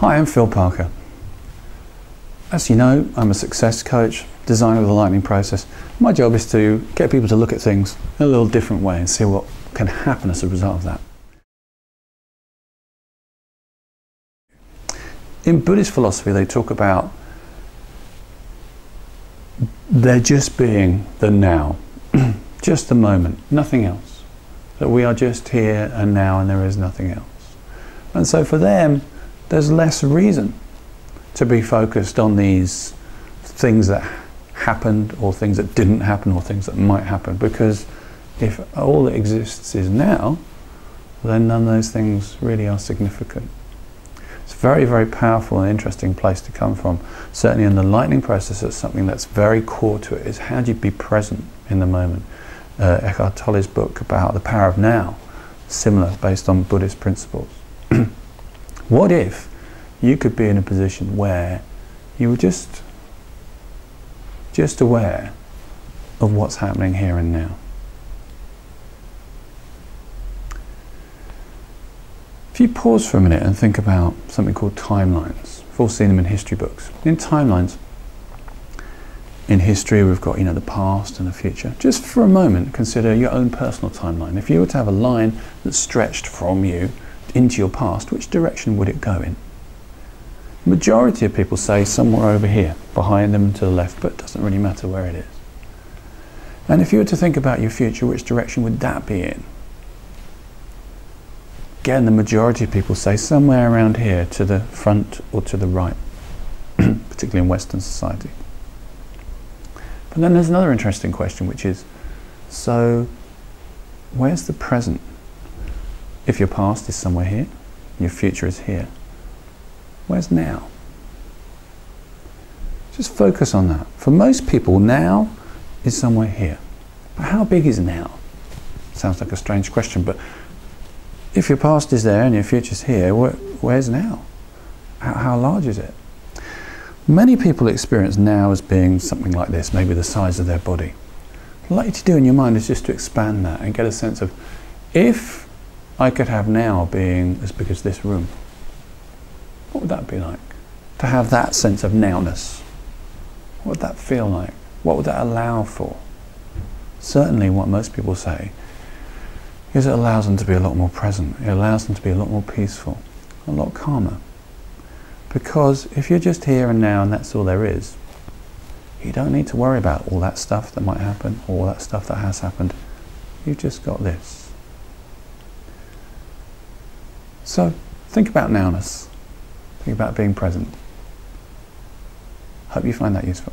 Hi, I'm Phil Parker. As you know, I'm a success coach, designer of the lightning process. My job is to get people to look at things in a little different way and see what can happen as a result of that. In Buddhist philosophy, they talk about there just being the now, just the moment, nothing else. That we are just here and now and there is nothing else. And so for them, there's less reason to be focused on these things that happened or things that didn't happen or things that might happen, because if all that exists is now, then none of those things really are significant. It's a very, very powerful and interesting place to come from. Certainly in the lightning process, it's something that's very core to it, is how do you be present in the moment. Eckhart Tolle's book about the power of now, similar, based on Buddhist principles. What if you could be in a position where you were just aware of what's happening here and now? If you pause for a minute and think about something called timelines, we've all seen them in history books. In timelines, in history we've got, the past and the future. Just for a moment, consider your own personal timeline. If you were to have a line that stretched from you into your past, which direction would it go in? The majority of people say somewhere over here, behind them to the left, but it doesn't really matter where it is. And if you were to think about your future, which direction would that be in? Again, the majority of people say somewhere around here, to the front or to the right, particularly in Western society. But then there's another interesting question, which is, so where's the present? If your past is somewhere here, your future is here, where's now? Just focus on that. For most people, now is somewhere here. But how big is now? Sounds like a strange question, but if your past is there and your future's here, where's now? How large is it? Many people experience now as being something like this, maybe the size of their body. What I'd like you to do in your mind is just to expand that and get a sense of, if I could have now being as big as this room, what would that be like? To have that sense of nowness. What would that feel like? What would that allow for? Certainly what most people say is it allows them to be a lot more present. It allows them to be a lot more peaceful, a lot calmer. Because if you're just here and now and that's all there is, you don't need to worry about all that stuff that might happen, all that stuff that has happened. You've just got this. So think about nowness. Think about being present. Hope you find that useful.